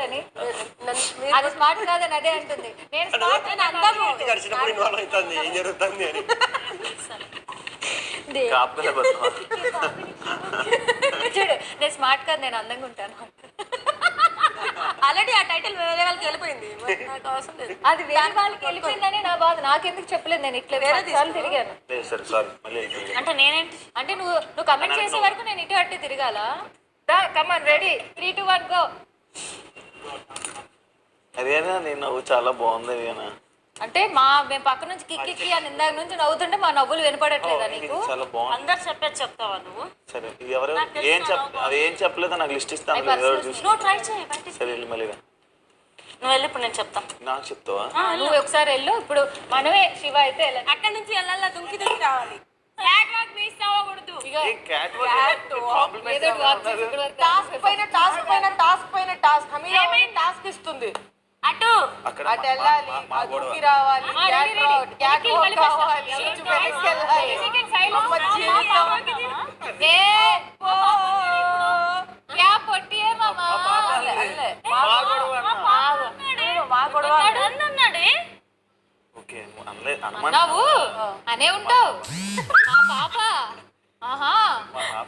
అని అది స్మార్ట్ కాదని అదే అంటుంది. నేను స్మార్ట్ అని అందాము ఏం జరుగుతుంది అని చూడు, నేను స్మార్ట్ కాదు, నేను అందంగా ఉంటాను. ఆల్రెడీ ఆ టైటిల్ వేరే వాళ్ళకి వెళ్ళిపోయింది, నాకు అవసరం లేదు. అది వేరే వాళ్ళకి వెళ్ళిపోయిందని నా బాధ. నాకెందుకు చెప్పలేదు? నేను ఇట్లా వేరే తిరిగాను. అంటే నేనేంటి అంటే నువ్వు కమెంట్ చేసే వరకు నేను ఇటు అట్టు తిరగాల. కమాన్, రెడీ, 3, 2, 1 గో. అదేనా నేను నవ్వు చాలా బాగుంది అదేనా అంటే మేము పక్క నుంచి కిక్కి అని ఇందాక నుంచి నవ్వుతుంటే మా నవ్వులు వినపడట్లేదా నీకు? చాలా బాగుంది. అందరు చెప్పేది చెప్తావా నువ్వు? సరే ఎవరు ఏం చెప్పలేదా? నాకు లిస్ట్ ఇస్తాను. నువ్వు ట్రై చేయి. సరే మళ్ళీ నువ్వు వెళ్ళి ఇప్పుడు నేను చెప్తా. నాకు చెప్తావా? నువ్వు ఒకసారి వెళ్ళు. ఇప్పుడు మనమే శివ అయితే అక్కడి నుంచి వెళ్ళాలా, దుంకి రావాలి. టాస్క్ ఇస్తుంది, అటు అటు వెళ్ళాలి, దుంకి రావాలి, నవ్వు అనే ఉంటావు. మా పాప ఆహా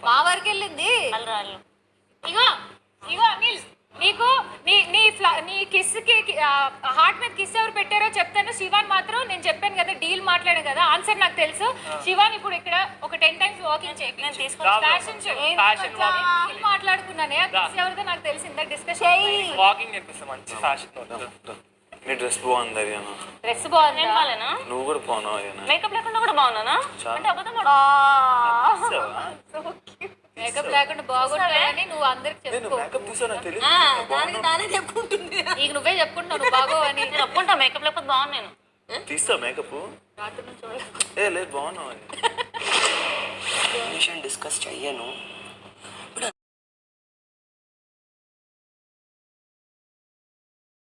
మా వరకు వెళ్ళింది. ఇగో ఇగో నీకు నీ కిస్ కి హార్ట్ మీద కిస్ ఎవరు పెట్టారో చెప్తాను. శివాన్ మాత్రం నేను చెప్పాను కదా, డీల్ మాట్లాడాను కదా, ఆన్సర్ నాకు తెలుసు. శివాన్ ఇప్పుడు ఇక్కడ ఒక 10 times వాకింగ్ చేయి, మాట్లాడుకున్నానే. కిస్ ఎవరిదో నాకు తెలిసి ఇందాక డిస్కస్ వాకింగ్ నేర్పిస్తా, మంచి ఫ్యాషన్. నీ డ్రెస్ బాగుంది అదేనా? డ్రెస్ బాగుంది. నువ్వు కూడా బాగున్నావు అదేనా? మేకప్ లేకుండా కూడా బాగున్నానా? అంటే అబద్ధం మేకప్ లేకుండా బాగుంటాయని నువ్వు అందరికి చెప్పుకో. దానే చెప్పుకుంటుంది. నీకు నువ్వే చెప్పుకుంటున్నావు నువ్వు బాగోవు అని. నేను ఒప్పుకుంటా, మేకప్ లేకపోతే బాగున్నాను నేను. తీస్తా మేకప్? రాత్రి నుంచి లేదు బాగున్నావు అని డిస్కస్ చెయ్యను.